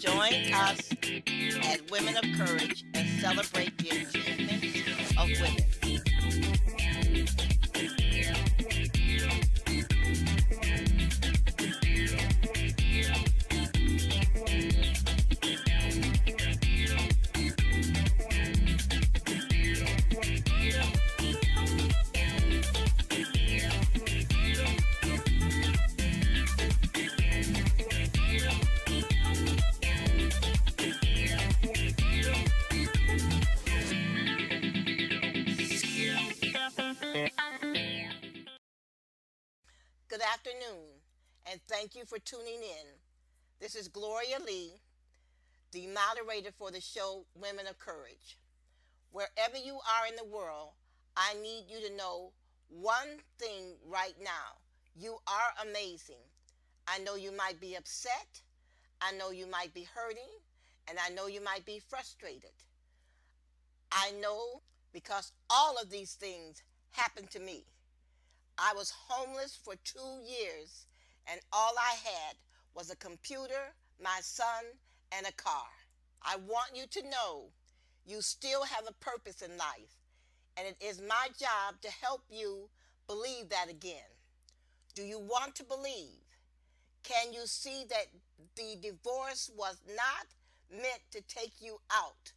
Join us at Women of Courage and celebrate the achievements of women. Good afternoon, and thank you for tuning in. This is Gloria Lee, the moderator for the show Women of Courage. Wherever you are in the world, I need you to know one thing right now. You are amazing. I know you might be upset. I know you might be hurting. And I know you might be frustrated. I know because all of these things happened to me. I was homeless for 2 years, and all I had was a computer, my son, and a car. I want you to know you still have a purpose in life, and it is my job to help you believe that again. Do you want to believe? Can you see that the divorce was not meant to take you out?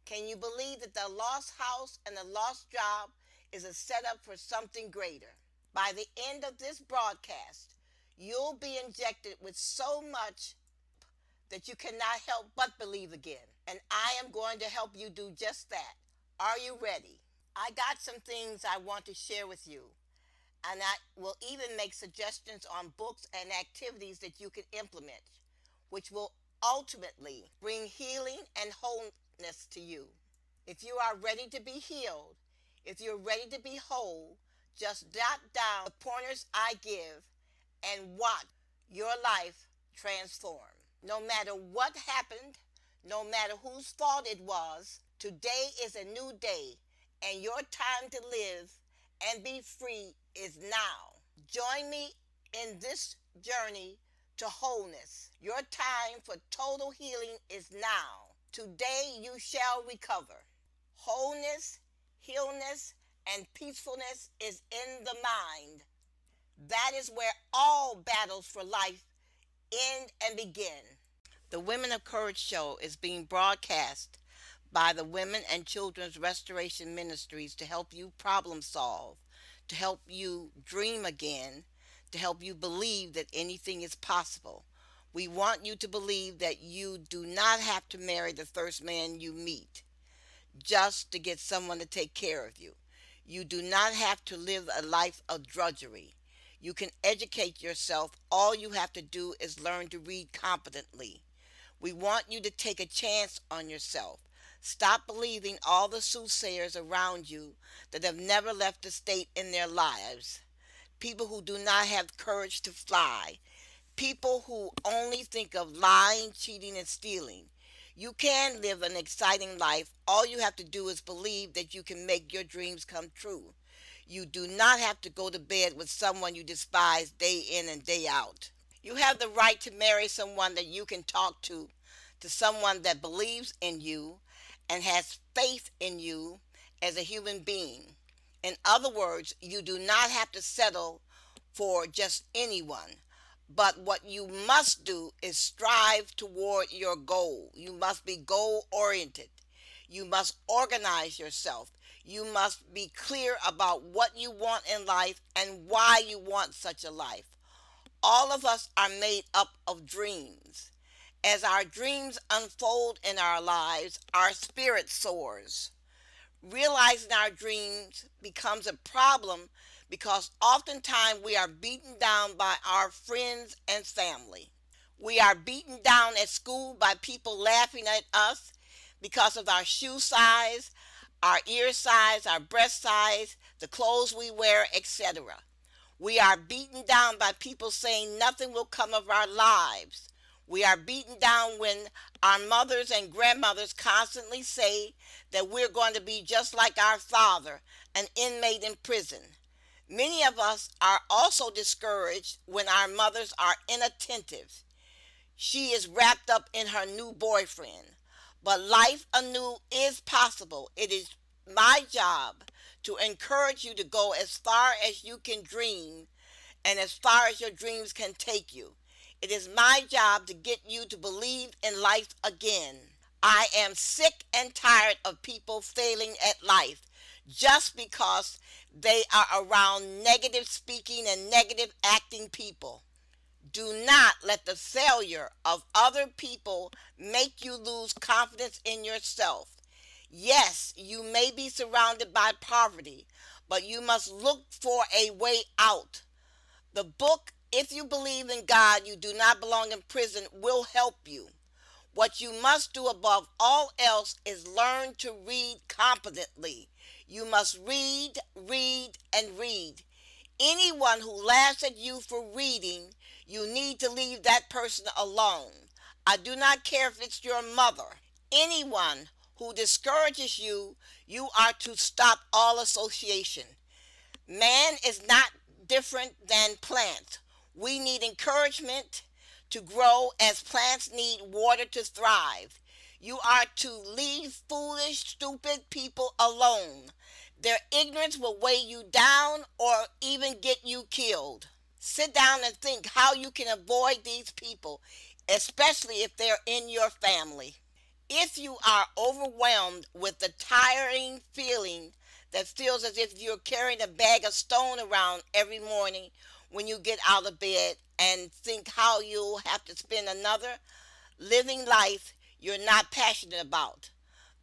Can you believe that the lost house and the lost job is a setup for something greater? By the end of this broadcast, you'll be injected with so much that you cannot help but believe again. And I am going to help you do just that. Are you ready? I got some things I want to share with you, and I will even make suggestions on books and activities that you can implement, which will ultimately bring healing and wholeness to you. If you are ready to be healed, if you're ready to be whole, just jot down the pointers I give and watch your life transform. No matter what happened, no matter whose fault it was, today is a new day, and your time to live and be free is now. Join me in this journey to wholeness. Your time for total healing is now. Today you shall recover. Wholeness, healness, and peacefulness is in the mind. That is where all battles for life end and begin. The Women of Courage show is being broadcast by the Women and Children's Restoration Ministries to help you problem solve, to help you dream again, to help you believe that anything is possible. We want you to believe that you do not have to marry the first man you meet just to get someone to take care of you. You do not have to live a life of drudgery. You can educate yourself. All you have to do is learn to read competently. We want you to take a chance on yourself. Stop believing all the soothsayers around you that have never left a state in their lives. People who do not have courage to fly. People who only think of lying, cheating, and stealing. You can live an exciting life. All you have to do is believe that you can make your dreams come true. You do not have to go to bed with someone you despise day in and day out. You have the right to marry someone that you can talk to someone that believes in you and has faith in you as a human being. In other words, you do not have to settle for just anyone. But what you must do is strive toward your goal. You must be goal oriented. You must organize yourself. You must be clear about what you want in life and why you want such a life. All of us are made up of dreams. As our dreams unfold in our lives, our spirit soars. Realizing our dreams becomes a problem because oftentimes we are beaten down by our friends and family. We are beaten down at school by people laughing at us because of our shoe size, our ear size, our breast size, the clothes we wear, etc. We are beaten down by people saying nothing will come of our lives. We are beaten down when our mothers and grandmothers constantly say that we're going to be just like our father, an inmate in prison. Many of us are also discouraged when our mothers are inattentive. She is wrapped up in her new boyfriend. But life anew is possible. It is my job to encourage you to go as far as you can dream and as far as your dreams can take you. It is my job to get you to believe in life again. I am sick and tired of people failing at life just because they are around negative speaking and negative acting people. Do not let the failure of other people make you lose confidence in yourself. Yes, you may be surrounded by poverty, but you must look for a way out. The book, If You Believe in God, You Do Not Belong in Prison, will help you. What you must do above all else is learn to read competently. You must read, read, and read. Anyone who laughs at you for reading, you need to leave that person alone. I do not care if it's your mother. Anyone who discourages you, you are to stop all association. Man is not different than plants. We need encouragement to grow as plants need water to thrive. You are to leave foolish, stupid people alone. Their ignorance will weigh you down or even get you killed. Sit down and think how you can avoid these people, especially if they're in your family. If you are overwhelmed with the tiring feeling that feels as if you're carrying a bag of stone around every morning when you get out of bed and think how you'll have to spend another living life you're not passionate about,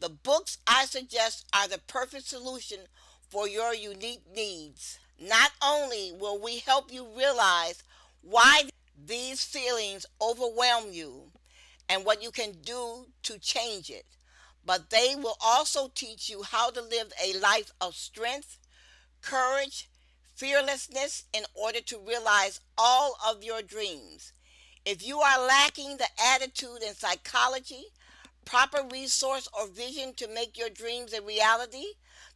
the books I suggest are the perfect solution for your unique needs. Not only will we help you realize why these feelings overwhelm you and what you can do to change it, but they will also teach you how to live a life of strength, courage, fearlessness in order to realize all of your dreams. If you are lacking the attitude and psychology, proper resource or vision to make your dreams a reality,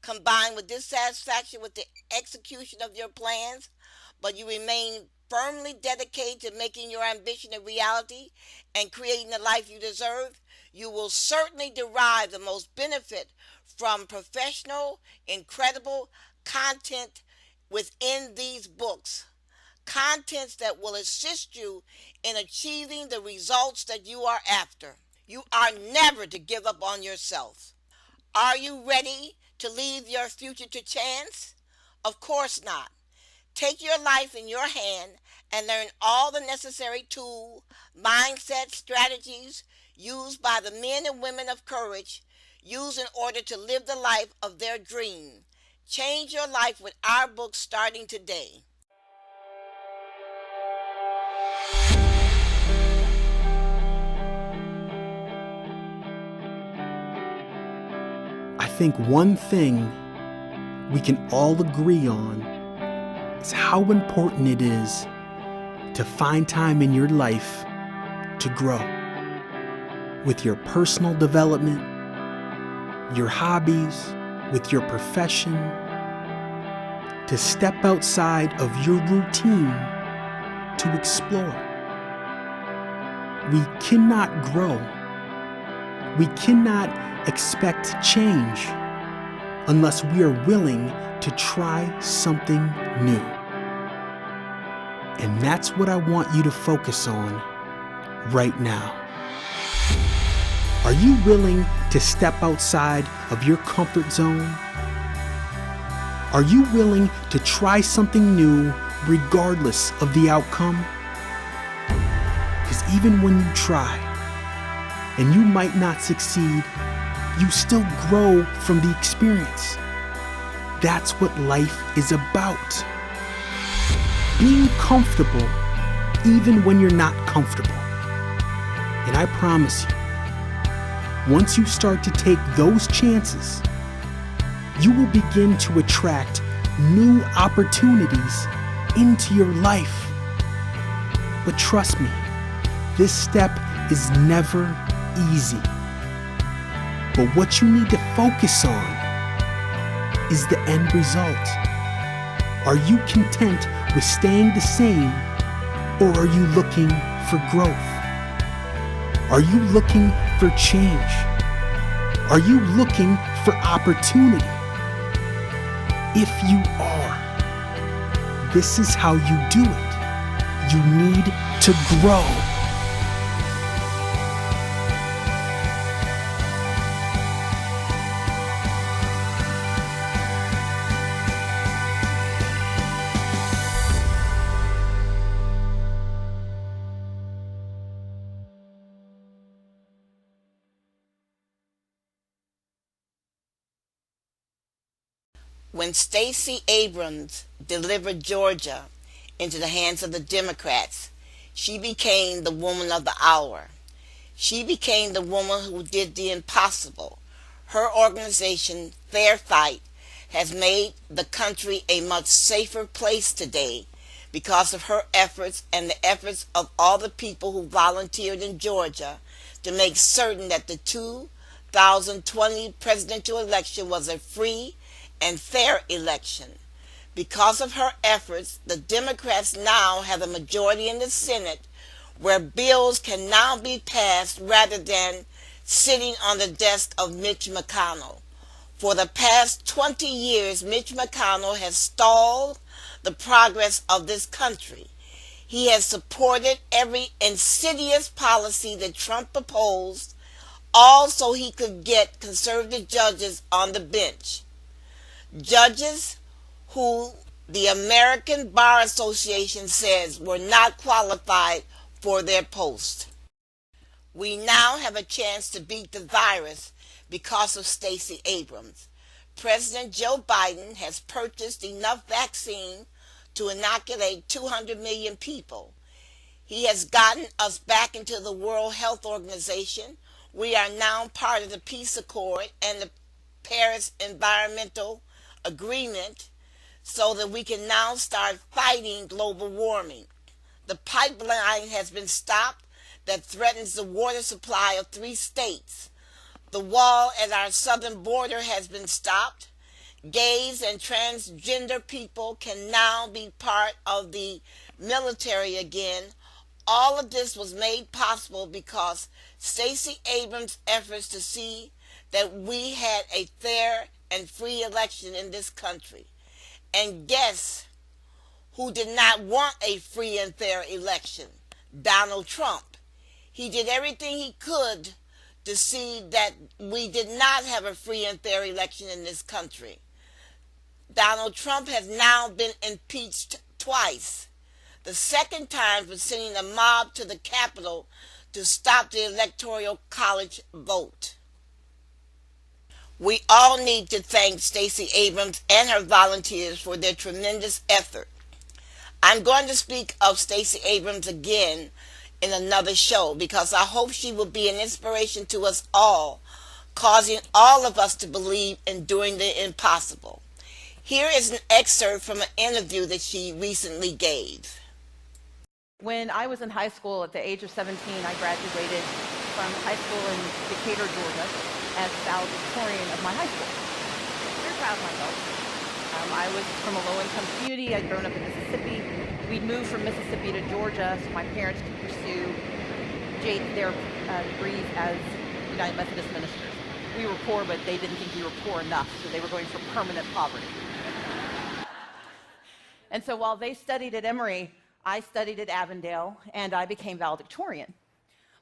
combined with dissatisfaction with the execution of your plans, but you remain firmly dedicated to making your ambition a reality and creating the life you deserve, you will certainly derive the most benefit from professional, incredible content within these books. Contents that will assist you in achieving the results that you are after. You are never to give up on yourself. Are you ready to leave your future to chance? Of course not. Take your life in your hand and learn all the necessary tools, mindset, strategies used by the men and women of courage, used in order to live the life of their dream. Change your life with our book starting today. I think one thing we can all agree on is how important it is to find time in your life to grow with your personal development, your hobbies, with your profession, to step outside of your routine to explore. We cannot grow. We cannot expect change unless we are willing to try something new. And that's what I want you to focus on right now. Are you willing to step outside of your comfort zone? Are you willing to try something new regardless of the outcome? Because even when you try and you might not succeed, you still grow from the experience. That's what life is about. Being comfortable even when you're not comfortable. And I promise you, once you start to take those chances, you will begin to attract new opportunities into your life. But trust me, this step is never easy. But what you need to focus on is the end result. Are you content with staying the same, or are you looking for growth? Are you looking for change? Are you looking for opportunity? If you are, this is how you do it. You need to grow. When Stacey Abrams delivered Georgia into the hands of the Democrats, she became the woman of the hour. She became the woman who did the impossible. Her organization, Fair Fight, has made the country a much safer place today because of her efforts and the efforts of all the people who volunteered in Georgia to make certain that the 2020 presidential election was a free and fair election. Because of her efforts, the Democrats now have a majority in the Senate where bills can now be passed rather than sitting on the desk of Mitch McConnell. For the past 20 years, Mitch McConnell has stalled the progress of this country. He has supported every insidious policy that Trump proposed, all so he could get conservative judges on the bench. Judges who the American Bar Association says were not qualified for their post. We now have a chance to beat the virus because of Stacey Abrams. President Joe Biden has purchased enough vaccine to inoculate 200 million people. He has gotten us back into the World Health Organization. We are now part of the Peace Accord and the Paris Environmental Agreement so that we can now start fighting global warming. The pipeline has been stopped that threatens the water supply of 3 states. The wall at our southern border has been stopped. Gays and transgender people can now be part of the military again. All of this was made possible because Stacey Abrams' efforts to see that we had a fair and free election in this country. And guess who did not want a free and fair election? Donald Trump. He did everything he could to see that we did not have a free and fair election in this country. Donald Trump has now been impeached twice. The second time for sending a mob to the Capitol to stop the Electoral College vote. We all need to thank Stacey Abrams and her volunteers for their tremendous effort. I'm going to speak of Stacey Abrams again in another show because I hope she will be an inspiration to us all, causing all of us to believe in doing the impossible. Here is an excerpt from an interview that she recently gave. When I was in high school at the age of 17, I graduated from high school in Decatur, Georgia, as valedictorian of my high school. Very proud of myself. I was from a low-income community. I'd grown up in Mississippi. We'd moved from Mississippi to Georgia so my parents could pursue their degrees as United Methodist ministers. We were poor, but they didn't think we were poor enough, so they were going for permanent poverty. And so while they studied at Emory, I studied at Avondale, and I became valedictorian.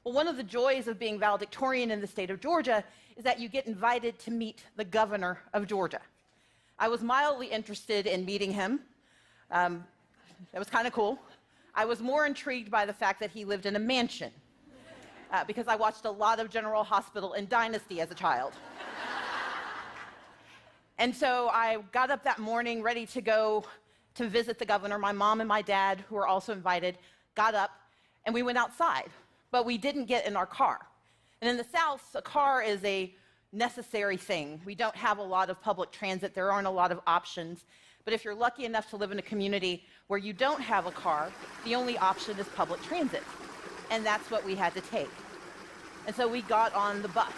Well, one of the joys of being valedictorian in the state of Georgia is that you get invited to meet the governor of Georgia. I was mildly interested in meeting him. That was kind of cool. I was more intrigued by the fact that he lived in a mansion because I watched a lot of General Hospital and Dynasty as a child. And so I got up that morning ready to go to visit the governor. My mom and my dad, who were also invited, got up and we went outside, but we didn't get in our car. And in the South, a car is a necessary thing. We don't have a lot of public transit. There aren't a lot of options. But if you're lucky enough to live in a community where you don't have a car, the only option is public transit. And that's what we had to take. And so we got on the bus,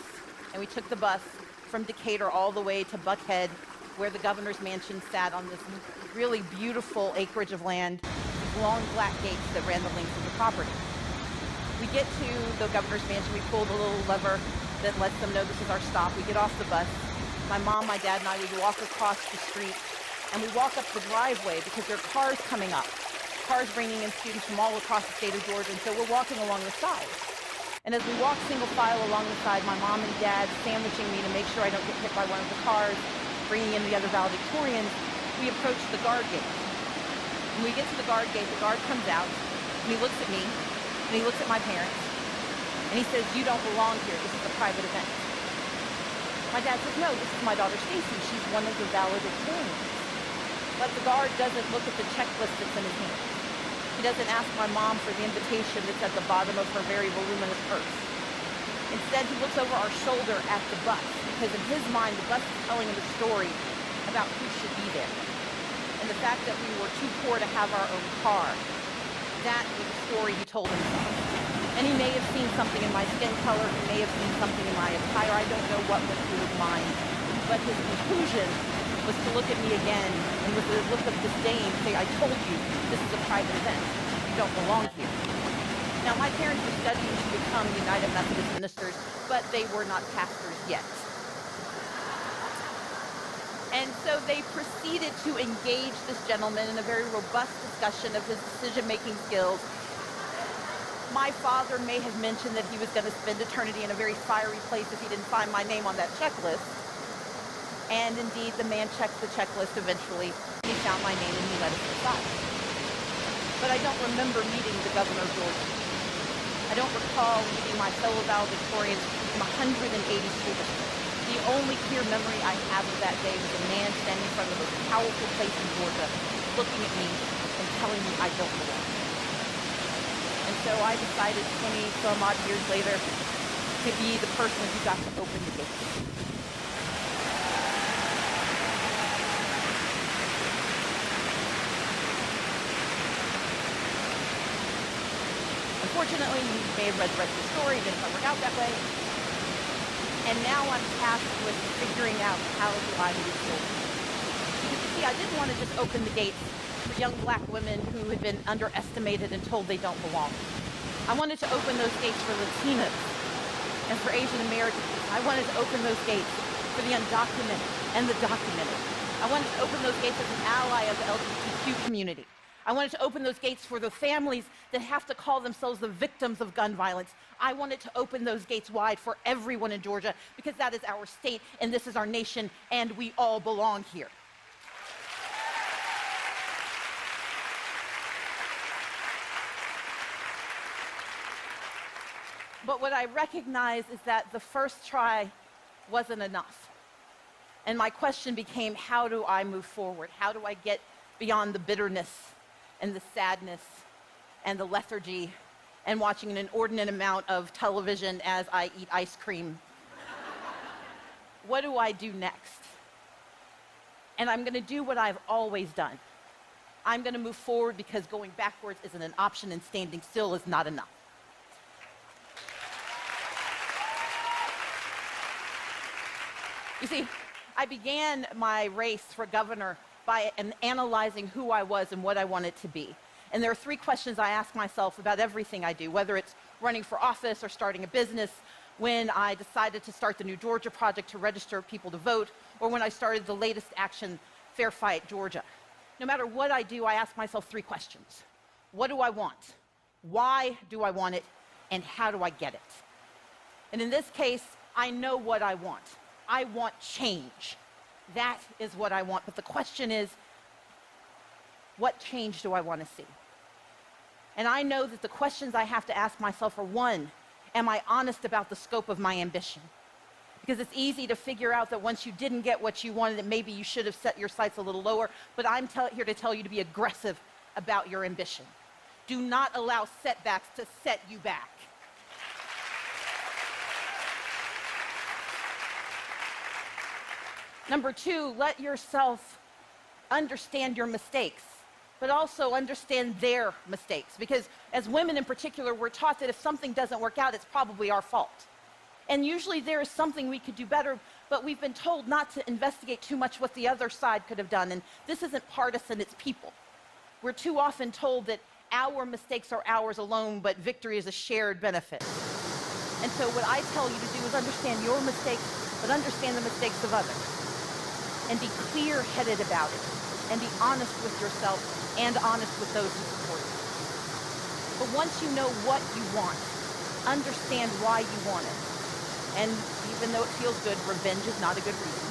and we took the bus from Decatur all the way to Buckhead, where the governor's mansion sat on this really beautiful acreage of land with long black gates that ran the length of the property. We get to the governor's mansion. We pull the little lever that lets them know this is our stop. We get off the bus. My mom, my dad, and I, we walk across the street, and we walk up the driveway because there are cars coming up, cars bringing in students from all across the state of Georgia, and so we're walking along the side. And as we walk single file along the side, my mom and dad sandwiching me to make sure I don't get hit by one of the cars, bringing in the other valedictorians, we approach the guard gate. When we get to the guard gate, the guard comes out, and he looks at me, and he looks at my parents, and he says, "You don't belong here. This is a private event." My dad says, "No, this is my daughter Stacy. She's one of the valedictorians." But the guard doesn't look at the checklist that's in his hand. He doesn't ask my mom for the invitation that's at the bottom of her very voluminous purse. Instead, he looks over our shoulder at the bus, because in his mind, the bus is telling him a story about who should be there. And the fact that we were too poor to have our own car, that was a story he told himself. And he may have seen something in my skin color, he may have seen something in my attire, I don't know what went through his mind. But his conclusion was to look at me again and with a look of disdain say, "I told you, this is a private event. You don't belong here." Now, my parents were studying to become United Methodist ministers, but they were not pastors yet. And so they proceeded to engage this gentleman in a very robust discussion of his decision-making skills. My father may have mentioned that he was going to spend eternity in a very fiery place if he didn't find my name on that checklist. And indeed, the man checked the checklist eventually. He found my name and he let us aside. But I don't remember meeting the governor of Georgia. I don't recall meeting my fellow valedictorians from 180 school districts. The only clear memory I have of that day was a man standing in front of the most powerful place in Georgia, looking at me and telling me I don't belong. And so I decided 20 some odd years later to be the person who got to open the gates. Unfortunately, you may have read the rest of the story, it didn't work out that way. And now I'm tasked with figuring out how do I move forward. Because you see, I didn't want to just open the gates for young black women who had been underestimated and told they don't belong. I wanted to open those gates for Latinas and for Asian Americans. I wanted to open those gates for the undocumented and the documented. I wanted to open those gates as an ally of the LGBTQ community. I wanted to open those gates for the families that have to call themselves the victims of gun violence. I wanted to open those gates wide for everyone in Georgia because that is our state and this is our nation and we all belong here. But what I recognize is that the first try wasn't enough. And my question became, how do I move forward? How do I get beyond the bitterness and the sadness and the lethargy and watching an inordinate amount of television as I eat ice cream? What do I do next? And I'm going to do what I've always done. I'm going to move forward because going backwards isn't an option and standing still is not enough. You see, I began my race for governor by analyzing who I was and what I wanted to be. And there are three questions I ask myself about everything I do, whether it's running for office or starting a business, when I decided to start the New Georgia Project to register people to vote, or when I started the latest action, Fair Fight Georgia. No matter what I do, I ask myself three questions. What do I want? Why do I want it? And how do I get it? And in this case, I know what I want. I want change. That is what I want. But the question is, what change do I want to see? And I know that the questions I have to ask myself are, one, am I honest about the scope of my ambition? Because it's easy to figure out that once you didn't get what you wanted, that maybe you should have set your sights a little lower. But I'm here to tell you to be aggressive about your ambition. Do not allow setbacks to set you back. Number two, let yourself understand your mistakes, but also understand their mistakes. Because as women in particular, we're taught that if something doesn't work out, it's probably our fault. And usually there is something we could do better, but we've been told not to investigate too much what the other side could have done. And this isn't partisan, it's people. We're too often told that our mistakes are ours alone, but victory is a shared benefit. And so what I tell you to do is understand your mistakes, but understand the mistakes of others. And be clear-headed about it. And be honest with yourself and honest with those who support you. But once you know what you want, understand why you want it. And even though it feels good, revenge is not a good reason.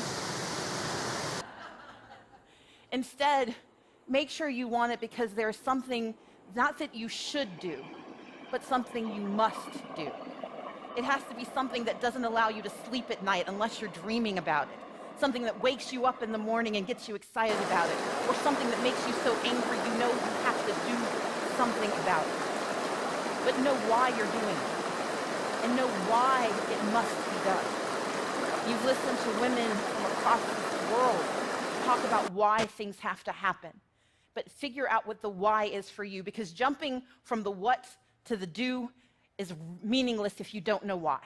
Instead, make sure you want it because there's something, not that you should do, but something you must do. It has to be something that doesn't allow you to sleep at night unless you're dreaming about it. Something that wakes you up in the morning and gets you excited about it. Or something that makes you so angry you know you have to do something about it. But know why you're doing it. And know why it must be done. You've listened to women from across the world talk about why things have to happen. But figure out what the why is for you, because jumping from the what to the do is meaningless if you don't know why.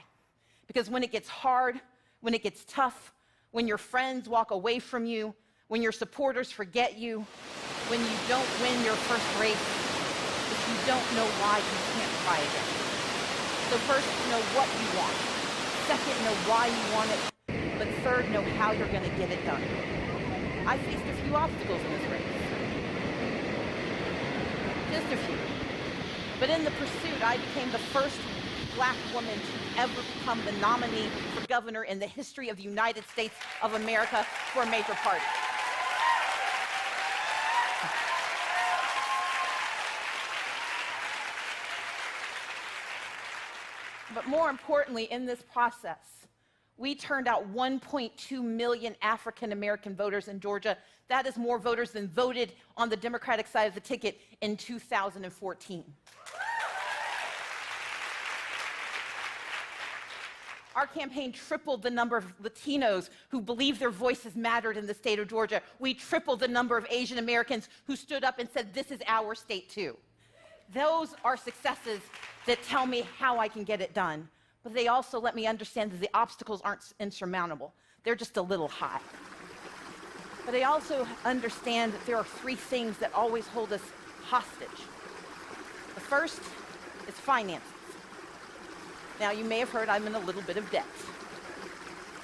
Because when it gets hard, when it gets tough, when your friends walk away from you, when your supporters forget you, when you don't win your first race, if you don't know why, you can't try again. So first, know what you want. Second, know why you want it. But third, know how you're going to get it done. I faced a few obstacles in this race. Just a few. But in the pursuit, I became the first Black woman to ever become the nominee for governor in the history of the United States of America for a major party. But more importantly, in this process, we turned out 1.2 million African American voters in Georgia. That is more voters than voted on the Democratic side of the ticket in 2014. Our campaign tripled the number of Latinos who believed their voices mattered in the state of Georgia. We tripled the number of Asian Americans who stood up and said, this is our state too. Those are successes that tell me how I can get it done. But they also let me understand that the obstacles aren't insurmountable. They're just a little high. But I also understand that there are three things that always hold us hostage. The first is finances. Now, you may have heard I'm in a little bit of debt.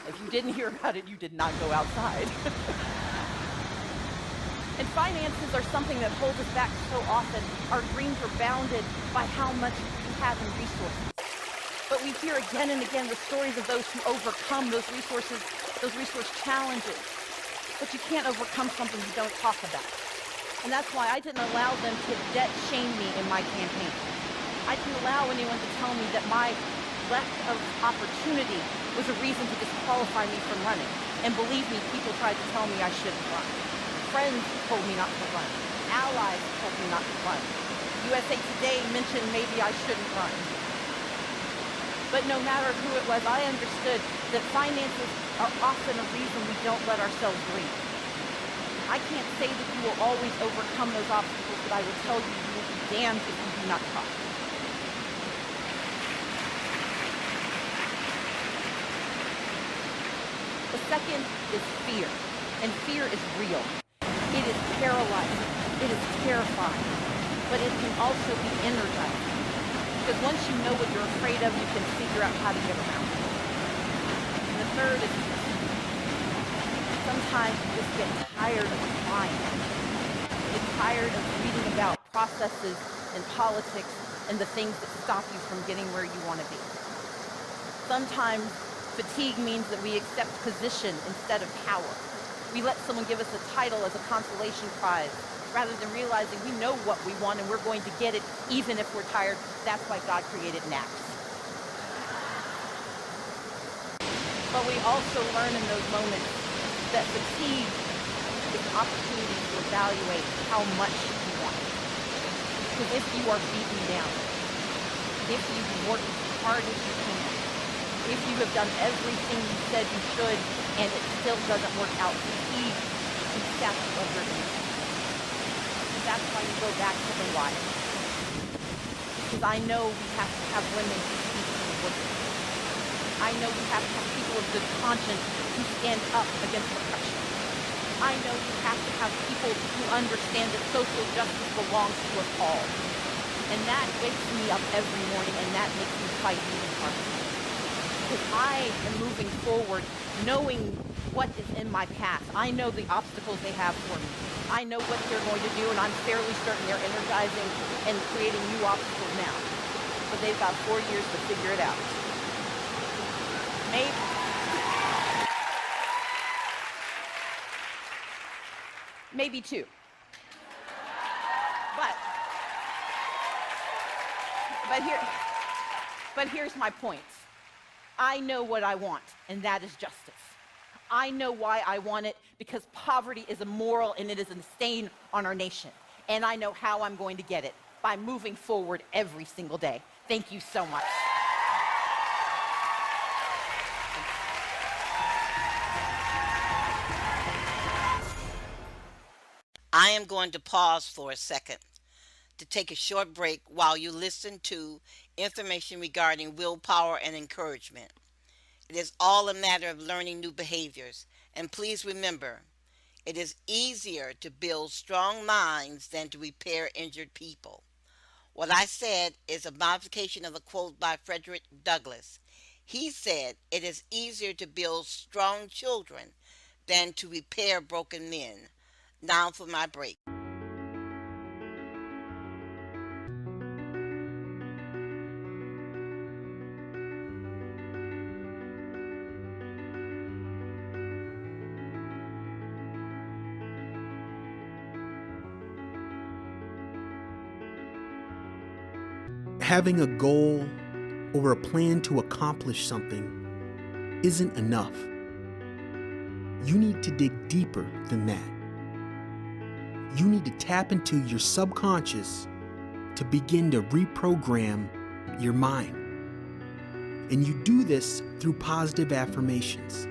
If you didn't hear about it, you did not go outside. And finances are something that holds us back so often. Our dreams are bounded by how much we have in resources. But we hear again and again the stories of those who overcome those resource challenges. But you can't overcome something you don't talk about. And that's why I didn't allow them to debt shame me in my campaign. I didn't allow anyone to tell me that my lack of opportunity was a reason to disqualify me from running. And believe me, people tried to tell me I shouldn't run. Friends told me not to run. Allies told me not to run. USA Today mentioned maybe I shouldn't run. But no matter who it was, I understood that finances are often a reason we don't let ourselves dream. I can't say that you will always overcome those obstacles, but I will tell you, you will be damned if you do not try. The second is fear, and fear is real. It is paralyzing, it is terrifying, but it can also be energizing. Because once you know what you're afraid of, you can figure out how to get around it. And the third is sometimes you just get tired of trying. You get tired of reading about processes and politics and the things that stop you from getting where you want to be. Sometimes fatigue means that we accept position instead of power. We let someone give us a title as a consolation prize, rather than realizing we know what we want and we're going to get it even if we're tired. That's why God created naps. But we also learn in those moments that fatigue is an opportunity to evaluate how much you want. Because if you are beaten down, if you've worked as hard as you can, if you have done everything you said you should and it still doesn't work out, fatigue is the of your energy. That's why you go back to the why. Because I know we have to have women who speak to the women. I know we have to have people of good conscience who stand up against oppression. I know we have to have people who understand that social justice belongs to us all. And that wakes me up every morning, and that makes me fight even harder. Because I am moving forward knowing what is in my past. I know the obstacles they have for me. I know what they're going to do, and I'm fairly certain they're energizing and creating new obstacles now. But they've got 4 years to figure it out. Maybe, maybe two. But, but here, but here's my point. I know what I want, and that is justice. I know why I want it, because poverty is immoral and it is a stain on our nation. And I know how I'm going to get it, by moving forward every single day. Thank you so much. I am going to pause for a second to take a short break while you listen to information regarding willpower and encouragement. It is all a matter of learning new behaviors. And please remember, it is easier to build strong minds than to repair injured people. What I said is a modification of a quote by Frederick Douglass. He said, "It is easier to build strong children than to repair broken men." Now for my break. Having a goal or a plan to accomplish something isn't enough. You need to dig deeper than that. You need to tap into your subconscious to begin to reprogram your mind. And you do this through positive affirmations.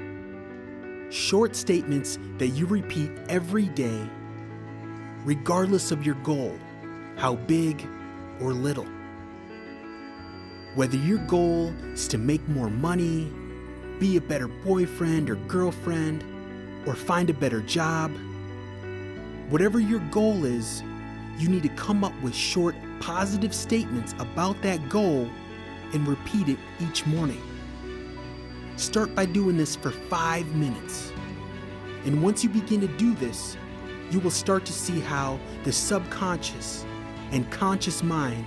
Short statements that you repeat every day, regardless of your goal, how big or little. Whether your goal is to make more money, be a better boyfriend or girlfriend, or find a better job, whatever your goal is, you need to come up with short positive statements about that goal and repeat it each morning. Start by doing this for 5 minutes. And once you begin to do this, you will start to see how the subconscious and conscious mind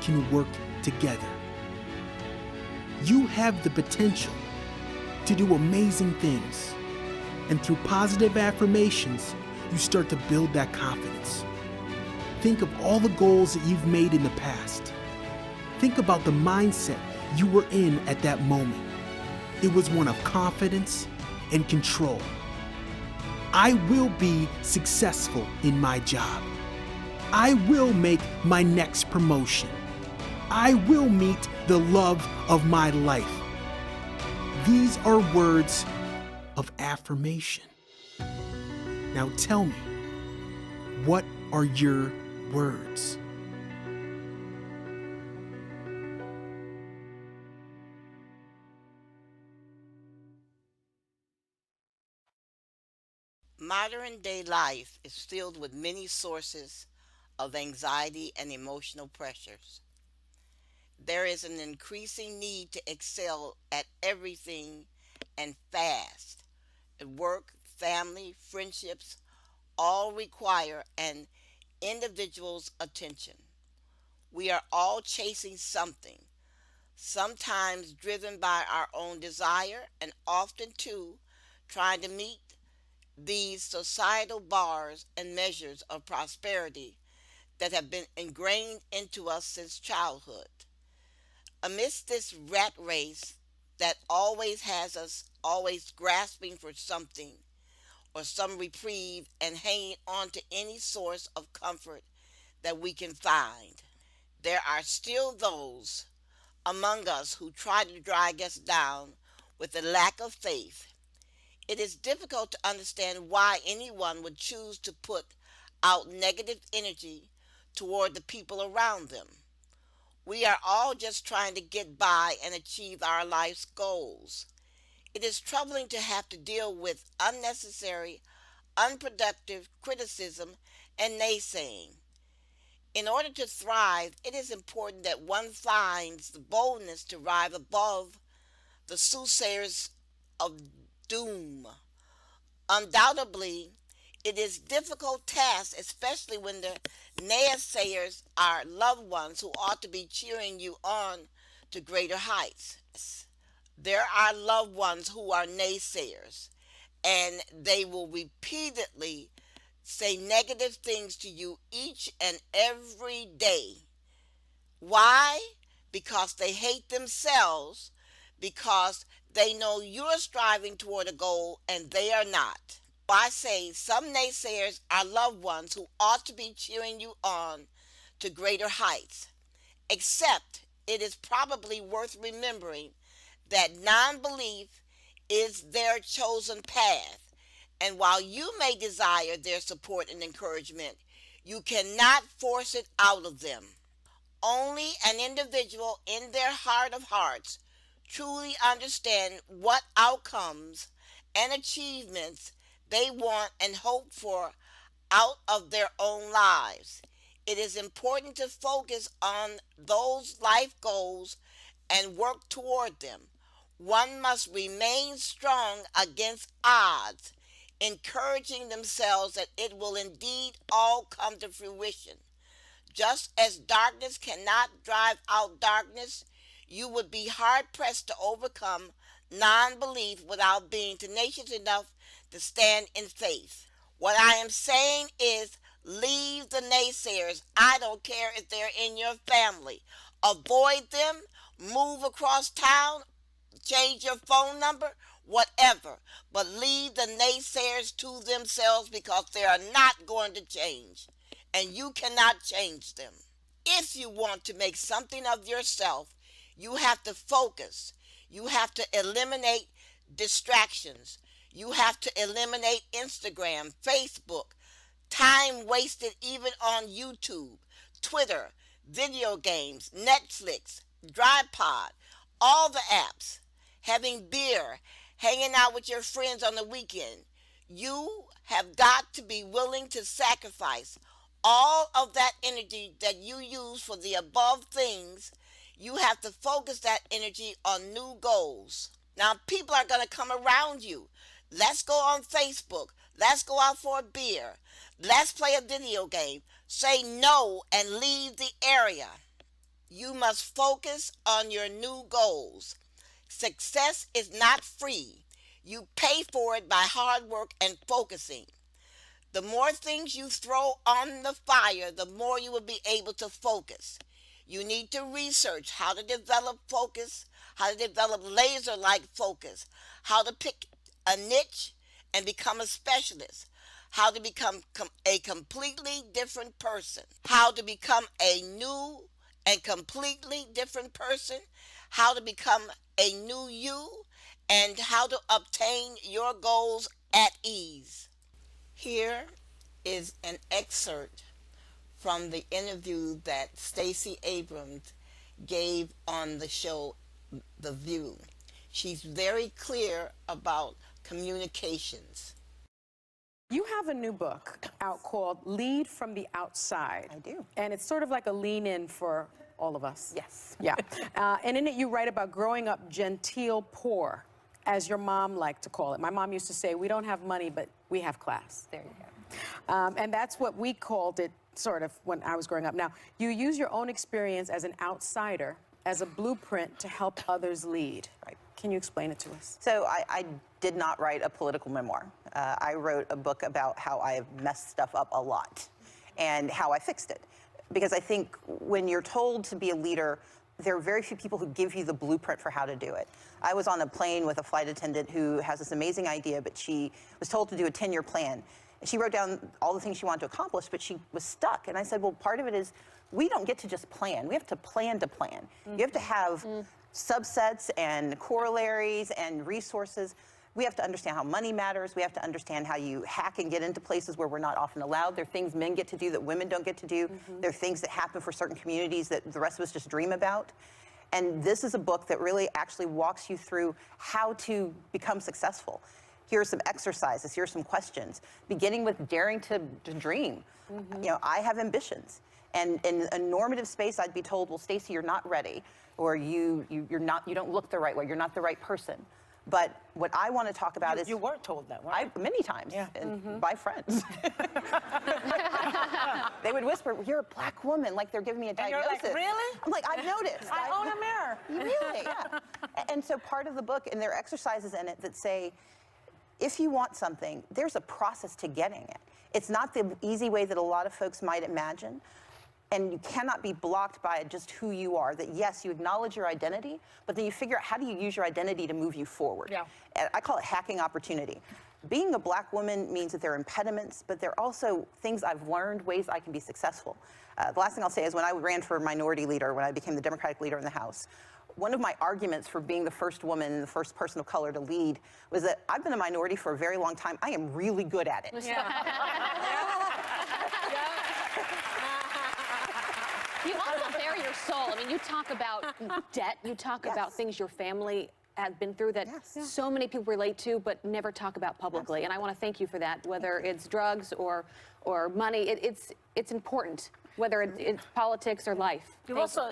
can work together. You have the potential to do amazing things. And through positive affirmations, you start to build that confidence. Think of all the goals that you've made in the past. Think about the mindset you were in at that moment. It was one of confidence and control. I will be successful in my job. I will make my next promotion. I will meet the love of my life. These are words of affirmation. Now tell me, what are your words? Modern day life is filled with many sources of anxiety and emotional pressures. There is an increasing need to excel at everything and fast. At work, family, friendships all require an individual's attention. We are all chasing something, sometimes driven by our own desire, and often too trying to meet these societal bars and measures of prosperity that have been ingrained into us since childhood. Amidst this rat race that always has us always grasping for something or some reprieve and hanging on to any source of comfort that we can find, there are still those among us who try to drag us down with a lack of faith. It is difficult to understand why anyone would choose to put out negative energy toward the people around them. We are all just trying to get by and achieve our life's goals. It is troubling to have to deal with unnecessary, unproductive criticism and naysaying. In order to thrive, it is important that one finds the boldness to rise above the soothsayers of doom. Undoubtedly, it is a difficult task, especially when the naysayers are loved ones who ought to be cheering you on to greater heights. There are loved ones who are naysayers, and they will repeatedly say negative things to you each and every day. Why? Because they hate themselves, because they know you're striving toward a goal and they are not. I say some naysayers are loved ones who ought to be cheering you on to greater heights. Except it is probably worth remembering that non belief is their chosen path. And while you may desire their support and encouragement, you cannot force it out of them. Only an individual in their heart of hearts truly understand what outcomes and achievements they want and hope for out of their own lives. It is important to focus on those life goals and work toward them. One must remain strong against odds, encouraging themselves that it will indeed all come to fruition. Just as darkness cannot drive out darkness, you would be hard pressed to overcome non belief without being tenacious enough to stand in faith. What I am saying is leave the naysayers. I don't care if they're in your family. Avoid them, move across town, change your phone number, whatever. But leave the naysayers to themselves because they are not going to change. And you cannot change them. If you want to make something of yourself, you have to focus. You have to eliminate distractions. You have to eliminate Instagram, Facebook, time wasted even on YouTube, Twitter, video games, Netflix, Tripod, all the apps, having beer, hanging out with your friends on the weekend. You have got to be willing to sacrifice all of that energy that you use for the above things. You have to focus that energy on new goals. Now, people are going to come around you. Let's go on Facebook. Let's go out for a beer. Let's play a video game. Say no and leave the area. You must focus on your new goals. Success is not free. You pay for it by hard work and focusing. The more things you throw on the fire, the more you will be able to focus. You need to research how to develop focus, how to develop laser-like focus, how to pick a niche and become a specialist, how to become a completely different person, how to become a new and completely different person, how to become a new you, and how to obtain your goals at ease. Here is an excerpt from the interview that Stacy Abrams gave on the show The View. She's very clear about communications. You have a new book out called Lead from the Outside. I do. And it's sort of like a lean in for all of us. Yes. Yeah. And in it, you write about growing up genteel poor, as your mom liked to call it. My mom used to say, we don't have money, but we have class. There you go. And that's what we called it, sort of, when I was growing up. Now, you use your own experience as an outsider as a blueprint to help others lead. Right. Can you explain it to us? So I did not write a political memoir. I wrote a book about how I have messed stuff up a lot and how I fixed it. Because I think when you're told to be a leader, there are very few people who give you the blueprint for how to do it. I was on a plane with a flight attendant who has this amazing idea, but she was told to do a 10-year plan. And she wrote down all the things she wanted to accomplish, but she was stuck. And I said, well, part of it is we don't get to just plan. We have to plan to plan. Mm-hmm. You have to have subsets and corollaries and resources. We have to understand how money matters. We have to understand how you hack and get into places where we're not often allowed. There are things men get to do that women don't get to do. Mm-hmm. There are things that happen for certain communities that the rest of us just dream about. And this is a book that really actually walks you through how to become successful. Here are some exercises. Here are some questions, beginning with daring to dream. Mm-hmm. You know, I have ambitions. And in a normative space, I'd be told, well, Stacy, you're not ready, or you don't look the right way, you're not the right person. But what I want to talk about is... You were told that, right? Many times, Yeah. and by friends. They would whisper, you're a black woman, like they're giving me a And diagnosis. you're like, really? I'm like, I've noticed. I own a mirror. Really, yeah. And so part of the book, and there are exercises in it that say, if you want something, there's a process to getting it. It's not the easy way that a lot of folks might imagine. And you cannot be blocked by just who you are. That yes, you acknowledge your identity, but then you figure out how do you use your identity to move you forward. Yeah. And I call it hacking opportunity. Being a black woman means that there are impediments, but there are also things I've learned, ways I can be successful. The last thing I'll say is when I ran for minority leader, when I became the Democratic leader in the House, one of my arguments for being the first woman and the first person of color to lead was that I've been a minority for a very long time. I am really good at it. You also bare your soul. I mean, you talk about debt. You talk about things your family had been through that so many people relate to but never talk about publicly. And I want to thank you for that, whether it's drugs or money. It's important, whether it's politics or life. You also,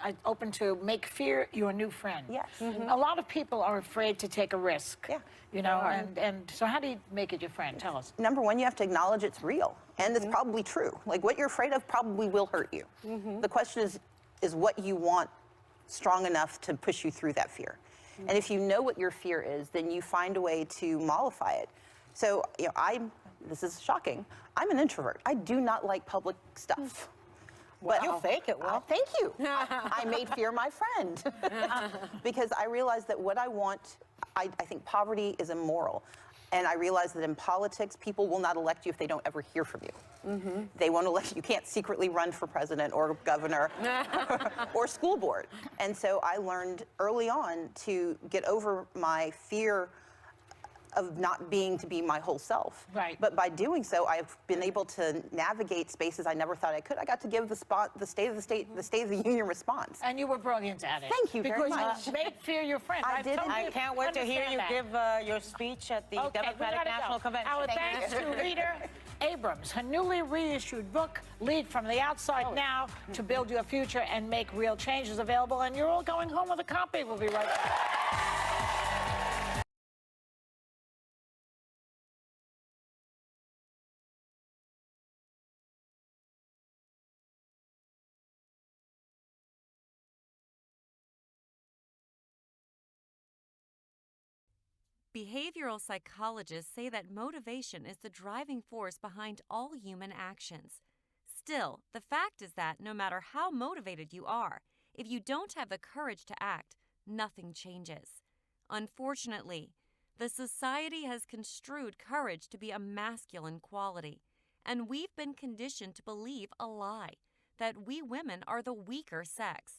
I open to make fear your new friend. Yes. A lot of people are afraid to take a risk. Yeah. You know, and so how do you make it your friend? Tell us. Number one, you have to acknowledge it's real. And it's probably true. Like what you're afraid of probably will hurt you. The question is what you want strong enough to push you through that fear. And if you know what your fear is, then you find a way to mollify it. So, you know, this is shocking, I'm an introvert. I do not like public stuff. But you fake it well. Thank you. I made fear my friend. Because I realized that what I want, I think poverty is immoral. And I realized that in politics, people will not elect you if they don't ever hear from you. They won't elect you. You can't secretly run for president or governor or school board. And so I learned early on to get over my fear of not being to be my whole self. Right. But by doing so, I've been able to navigate spaces I never thought I could. I got to give the State of the Union response. And you were brilliant at it. Thank you very much. Because you made fear your friend. I did totally indeed. I can't wait to hear you understand give your speech at the Okay, we Democratic gotta National go. Convention. Our thanks to reader Abrams. Her newly reissued book, Lead from the Outside Now to Build Your Future and Make Real Change, is available, and you're all going home with a copy. We'll be right back. Behavioral psychologists say that motivation is the driving force behind all human actions. Still, the fact is that no matter how motivated you are, if you don't have the courage to act, nothing changes. Unfortunately, the society has construed courage to be a masculine quality, and we've been conditioned to believe a lie, that we women are the weaker sex.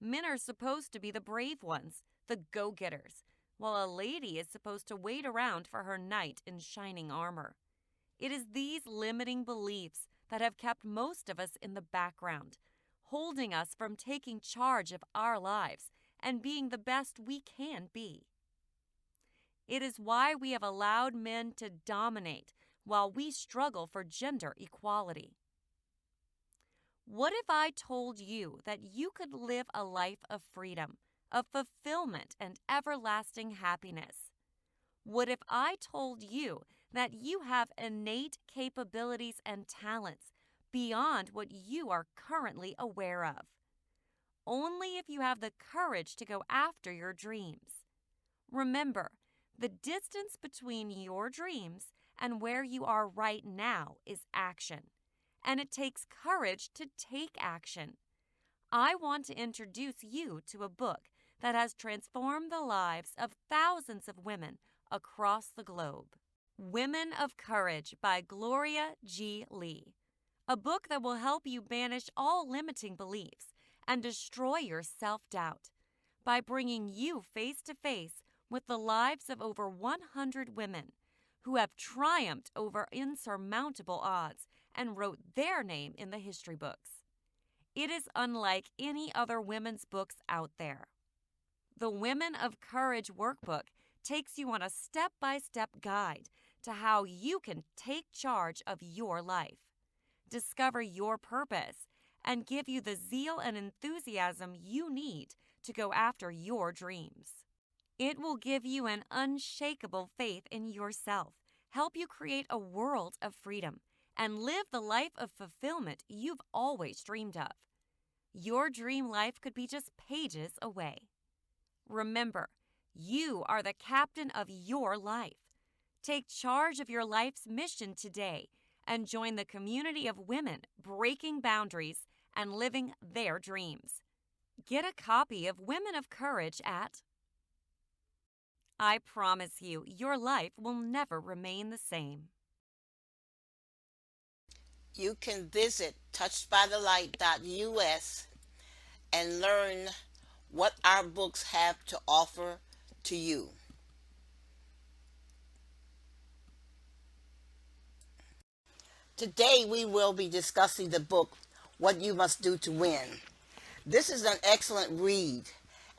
Men are supposed to be the brave ones, the go-getters, while a lady is supposed to wait around for her knight in shining armor. It is these limiting beliefs that have kept most of us in the background, holding us from taking charge of our lives and being the best we can be. It is why we have allowed men to dominate while we struggle for gender equality. What if I told you that you could live a life of freedom, of fulfillment and everlasting happiness? What if I told you that you have innate capabilities and talents beyond what you are currently aware of? Only if you have the courage to go after your dreams. Remember, the distance between your dreams and where you are right now is action, and it takes courage to take action. I want to introduce you to a book that has transformed the lives of thousands of women across the globe. Women of Courage by Gloria G. Lee. A book that will help you banish all limiting beliefs and destroy your self-doubt by bringing you face to face with the lives of over 100 women who have triumphed over insurmountable odds and wrote their name in the history books. It is unlike any other women's books out there. The Women of Courage workbook takes you on a step-by-step guide to how you can take charge of your life. discover your purpose, and give you the zeal and enthusiasm you need to go after your dreams. It will give you an unshakable faith in yourself, help you create a world of freedom, and live the life of fulfillment you've always dreamed of. Your dream life could be just pages away. Remember, you are the captain of your life. Take charge of your life's mission today and join the community of women breaking boundaries and living their dreams. Get a copy of Women of Courage at... I promise you, your life will never remain the same. You can visit touchedbythelight.us and learn what our books have to offer to you. Today we will be discussing the book, What You Must Do to Win. This is an excellent read,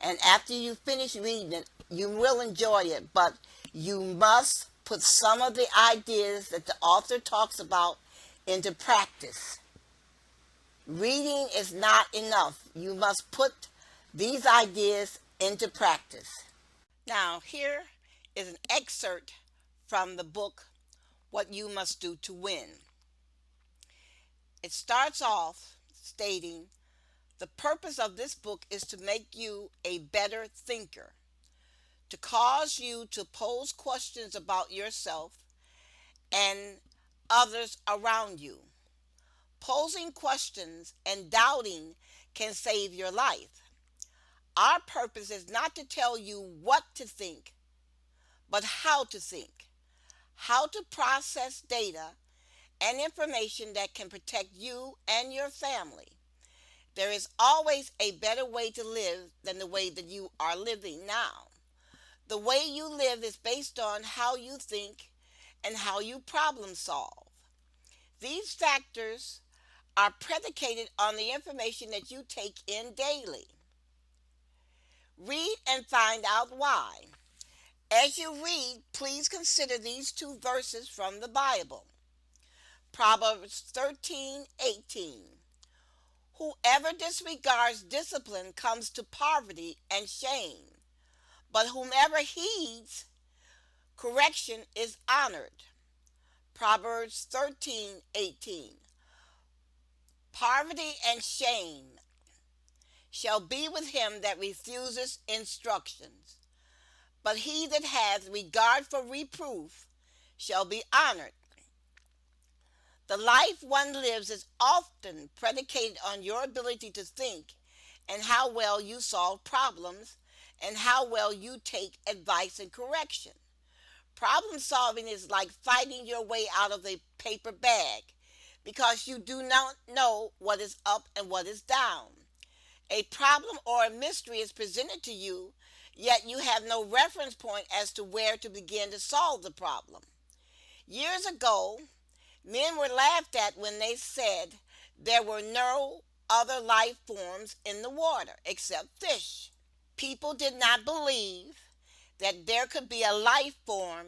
and after you finish reading it, you will enjoy it, but you must put some of the ideas that the author talks about into practice. Reading is not enough. You must put these ideas into practice. Now, here is an excerpt from the book, What You Must Do to Win. It starts off stating, the purpose of this book is to make you a better thinker, to cause you to pose questions about yourself and others around you. Posing questions and doubting can save your life. Our purpose is not to tell you what to think, but how to think, how to process data and information that can protect you and your family. There is always a better way to live than the way that you are living now. The way you live is based on how you think and how you problem solve. These factors are predicated on the information that you take in daily. Read and find out why. As you read, please consider these two verses from the Bible. Proverbs 13:18. Whoever disregards discipline comes to poverty and shame, but whomever heeds correction is honored. Proverbs 13:18. Poverty and shame shall be with him that refuses instructions, but he that hath regard for reproof shall be honored. The life one lives is often predicated on your ability to think and how well you solve problems and how well you take advice and correction. Problem solving is like fighting your way out of a paper bag because you do not know what is up and what is down. A problem or a mystery is presented to you, yet you have no reference point as to where to begin to solve the problem. Years ago, men were laughed at when they said there were no other life forms in the water except fish. People did not believe that there could be a life form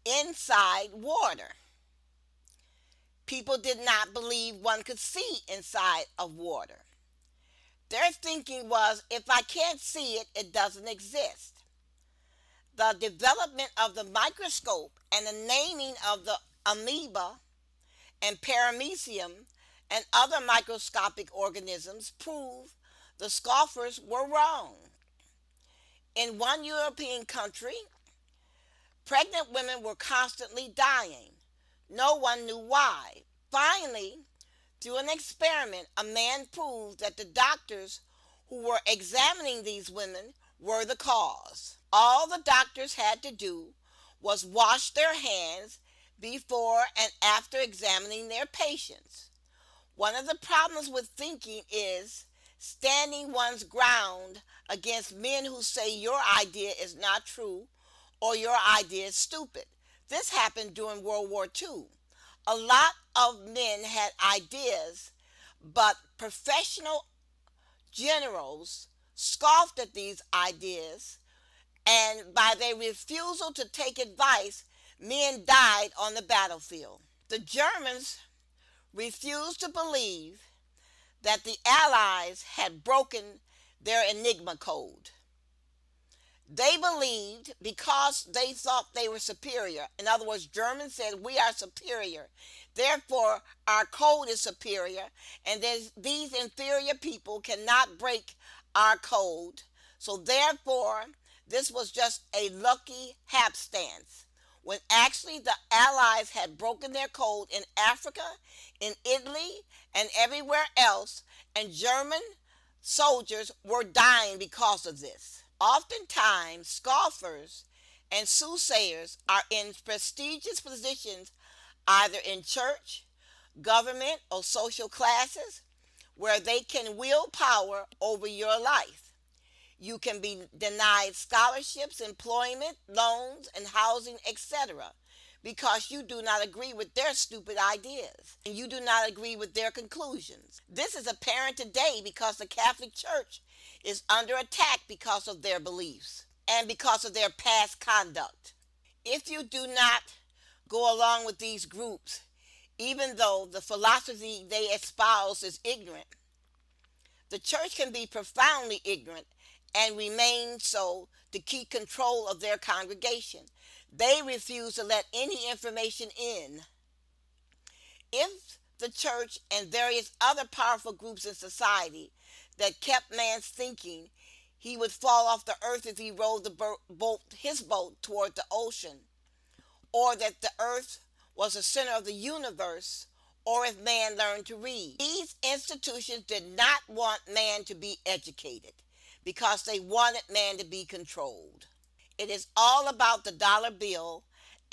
inside water. People did not believe one could see inside of water. Their thinking was, if I can't see it, it doesn't exist. The development of the microscope and the naming of the amoeba and paramecium and other microscopic organisms prove the scoffers were wrong. In one European country, pregnant women were constantly dying. No one knew why. Finally, through an experiment, a man proved that the doctors who were examining these women were the cause. All the doctors had to do was wash their hands before and after examining their patients. One of the problems with thinking is standing one's ground against men who say your idea is not true or your idea is stupid. This happened during World War II. A lot of men had ideas, but professional generals scoffed at these ideas, and by their refusal to take advice, men died on the battlefield. The Germans refused to believe that the Allies had broken their Enigma code. They believed because they thought they were superior. In other words, Germans said, we are superior. Therefore, our code is superior, and these inferior people cannot break our code. So therefore, this was just a lucky hapstance, when actually the Allies had broken their code in Africa, in Italy, and everywhere else, and German soldiers were dying because of this. Oftentimes, scoffers and soothsayers are in prestigious positions either in church, government, or social classes where they can wield power over your life. You can be denied scholarships, employment, loans, and housing, etc., because you do not agree with their stupid ideas and you do not agree with their conclusions. This is apparent today because the Catholic Church is under attack because of their beliefs and because of their past conduct. If you do not go along with these groups, even though the philosophy they espouse is ignorant, the church can be profoundly ignorant and remain so to keep control of their congregation. They refuse to let any information in. If the church and various other powerful groups in society that kept man's thinking he would fall off the earth if he rowed his boat toward the ocean, or that the earth was the center of the universe, or if man learned to read. These institutions did not want man to be educated because they wanted man to be controlled. It is all about the dollar bill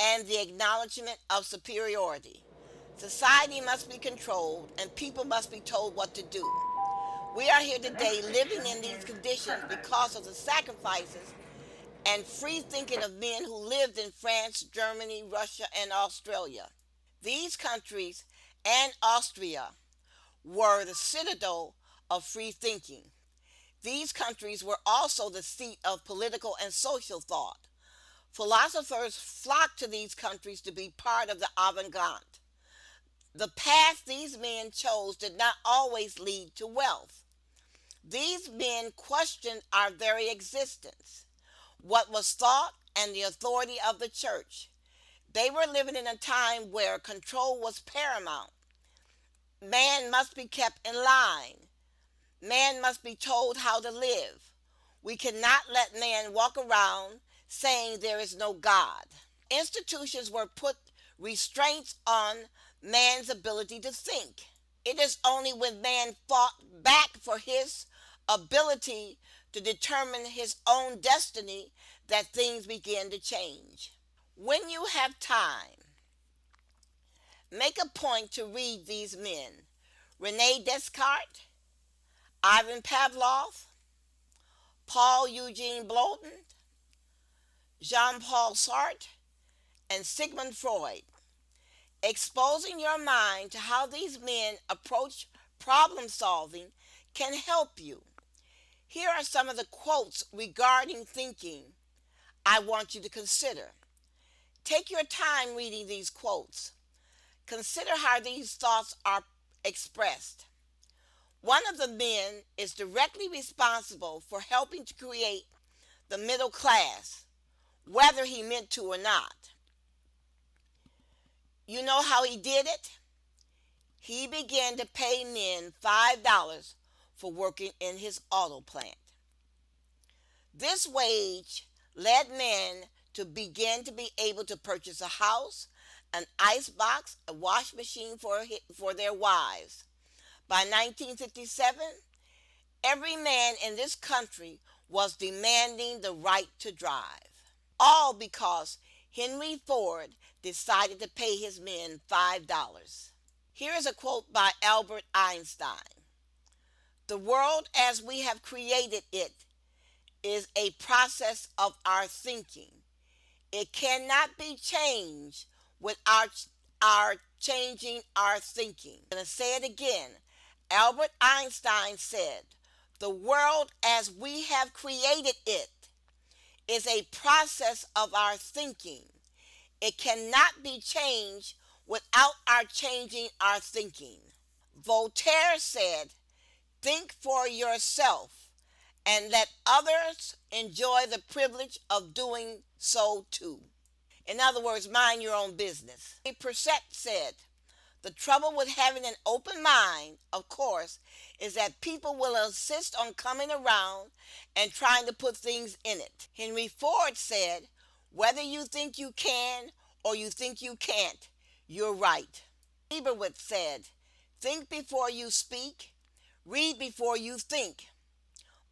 and the acknowledgement of superiority. Society must be controlled and people must be told what to do. We are here today living in these conditions because of the sacrifices and free thinking of men who lived in France, Germany, Russia, and Australia. These countries and Austria were the citadel of free thinking. These countries were also the seat of political and social thought. Philosophers flocked to these countries to be part of the avant-garde. The path these men chose did not always lead to wealth. These men questioned our very existence, what was thought, and the authority of the church. They were living in a time where control was paramount. Man must be kept in line. Man must be told how to live. We cannot let man walk around saying there is no God. Institutions were put restraints on man's ability to think. It is only when man fought back for his ability to determine his own destiny that things began to change. When you have time, make a point to read these men: Rene Descartes, Ivan Pavlov, Paul Eugene Bloten, Jean-Paul Sartre, and Sigmund Freud. Exposing your mind to how these men approach problem solving can help you. Here are some of the quotes regarding thinking I want you to consider. Take your time reading these quotes. Consider how these thoughts are expressed. One of the men is directly responsible for helping to create the middle class, whether he meant to or not. You know how he did it? He began to pay men $5 for working in his auto plant. This wage led men to begin to be able to purchase a house, an ice box, a wash machine for their wives. By 1957, every man in this country was demanding the right to drive, all because Henry Ford decided to pay his men $5. Here is a quote by Albert Einstein. The world as we have created it is a process of our thinking. It cannot be changed without our changing our thinking. I'm going to say it again. Albert Einstein said, the world as we have created it is a process of our thinking. It cannot be changed without our changing our thinking. Voltaire said, think for yourself and let others enjoy the privilege of doing so too. In other words, mind your own business. Percent said, the trouble with having an open mind, of course, is that people will insist on coming around and trying to put things in it. Henry Ford said, whether you think you can or you think you can't, you're right. Abrams said, think before you speak, read before you think.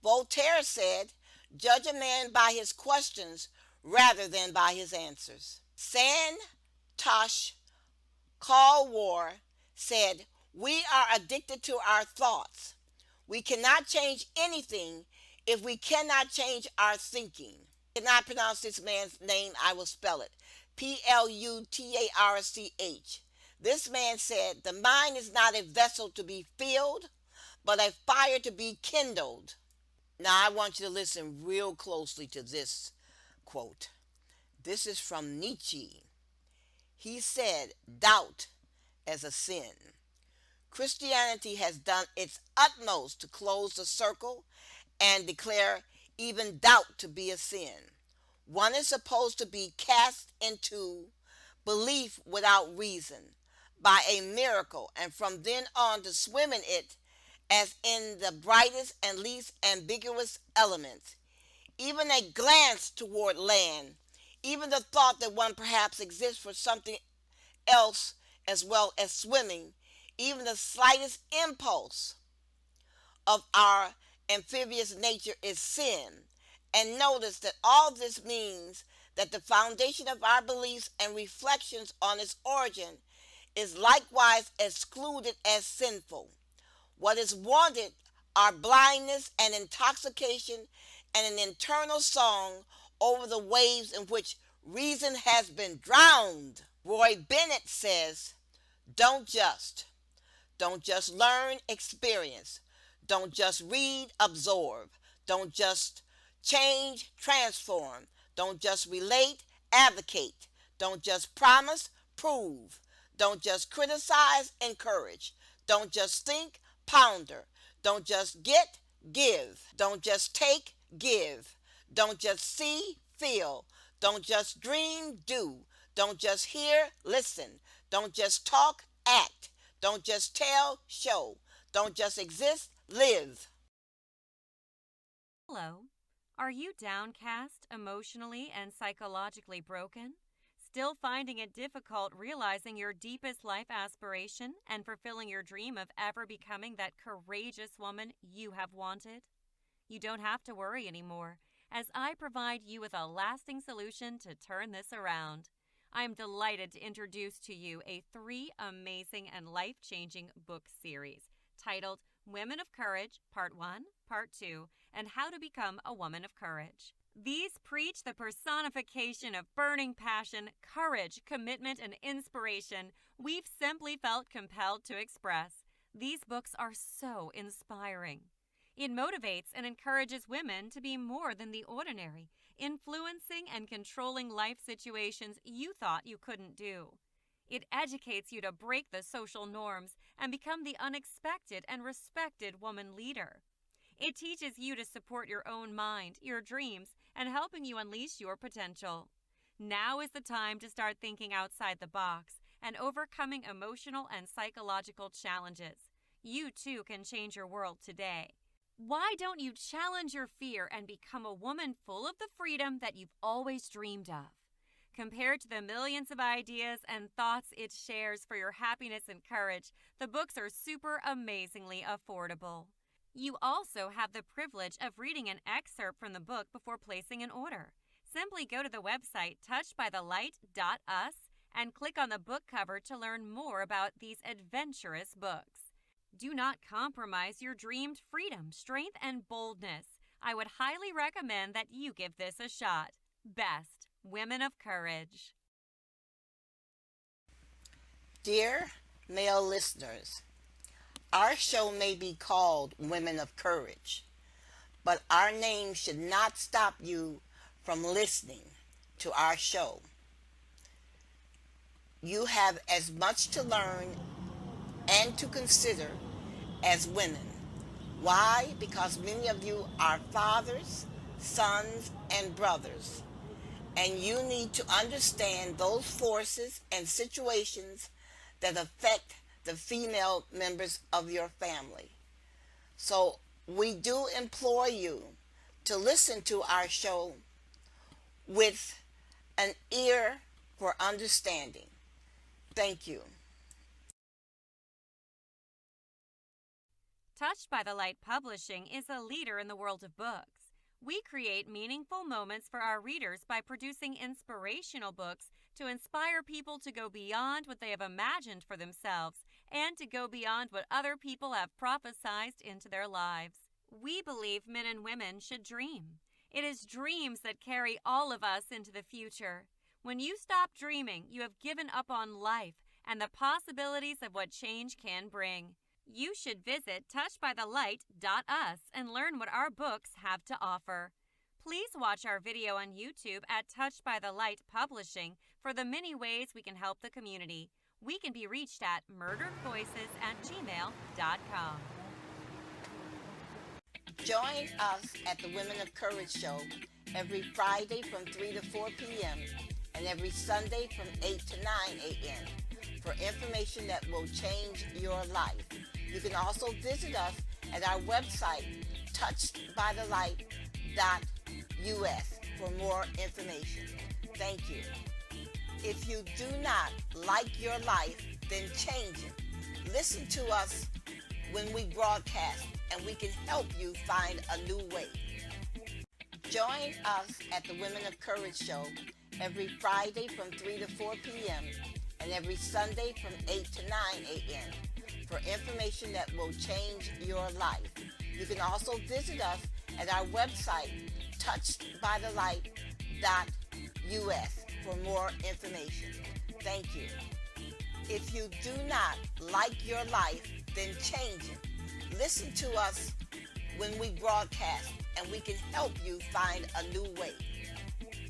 Voltaire said, judge a man by his questions rather than by his answers. Santosh Kalwar said, we are addicted to our thoughts. We cannot change anything if we cannot change our thinking. I cannot pronounce this man's name, I will spell it. Plutarch. This man said, the mind is not a vessel to be filled, but a fire to be kindled. Now I want you to listen real closely to this quote. This is from Nietzsche. He said, doubt as a sin. Christianity has done its utmost to close the circle and declare even doubt to be a sin. One is supposed to be cast into belief without reason by a miracle, and from then on to swim in it as in the brightest and least ambiguous elements. Even a glance toward land, even the thought that one perhaps exists for something else as well as swimming, even the slightest impulse of our amphibious nature is sin. And notice that all this means that the foundation of our beliefs and reflections on its origin is likewise excluded as sinful. What is wanted are blindness and intoxication and an internal song over the waves in which reason has been drowned. Roy Bennett says, don't just learn, experience. Don't just read, absorb. Don't just change, transform. Don't just relate, advocate. Don't just promise, prove. Don't just criticize, encourage. Don't just think, ponder. Don't just get, give. Don't just take, give. Don't just see, feel. Don't just dream, do. Don't just hear, listen. Don't just talk, act. Don't just tell, show. Don't just exist, live. Hello. Are you downcast, emotionally and psychologically broken? Still finding it difficult realizing your deepest life aspiration and fulfilling your dream of ever becoming that courageous woman you have wanted? You don't have to worry anymore, as I provide you with a lasting solution to turn this around. I am delighted to introduce to you a 3 amazing and life-changing book series titled Women of Courage, Part 1, Part 2, and How to Become a Woman of Courage. These preach the personification of burning passion, courage, commitment, and inspiration we've simply felt compelled to express. These books are so inspiring. It motivates and encourages women to be more than the ordinary, influencing and controlling life situations you thought you couldn't do. It educates you to break the social norms and become the unexpected and respected woman leader. It teaches you to support your own mind, your dreams, and helping you unleash your potential. Now is the time to start thinking outside the box and overcoming emotional and psychological challenges. You too can change your world today. Why don't you challenge your fear and become a woman full of the freedom that you've always dreamed of? Compared to the millions of ideas and thoughts it shares for your happiness and courage, the books are super amazingly affordable. You also have the privilege of reading an excerpt from the book before placing an order. Simply go to the website touchedbythelight.us and click on the book cover to learn more about these adventurous books. Do not compromise your dreamed freedom, strength, and boldness. I would highly recommend that you give this a shot. Best, Women of Courage. Dear male listeners, our show may be called Women of Courage, but our name should not stop you from listening to our show. You have as much to learn and to consider as women. Why? Because many of you are fathers, sons, and brothers. And you need to understand those forces and situations that affect the female members of your family. So we do implore you to listen to our show with an ear for understanding. Thank you. Touched by the Light Publishing is a leader in the world of books. We create meaningful moments for our readers by producing inspirational books to inspire people to go beyond what they have imagined for themselves and to go beyond what other people have prophesied into their lives. We believe men and women should dream. It is dreams that carry all of us into the future. When you stop dreaming, you have given up on life and the possibilities of what change can bring. You should visit touchedbythelight.us and learn what our books have to offer. Please watch our video on YouTube at Touched by the Light Publishing for the many ways we can help the community. We can be reached at murderedvoices@gmail.com. Join us at the Women of Courage show every Friday from 3 to 4 p.m. and every Sunday from 8 to 9 a.m. for information that will change your life. You can also visit us at our website, touchedbythelight.us, for more information. Thank you. If you do not like your life, then change it. Listen to us when we broadcast, and we can help you find a new way. Join us at the Women of Courage show every Friday from 3 to 4 p.m. and every Sunday from 8 to 9 a.m. for information that will change your life. You can also visit us at our website, touchedbythelight.us, for more information. Thank you. If you do not like your life, then change it. Listen to us when we broadcast, and we can help you find a new way.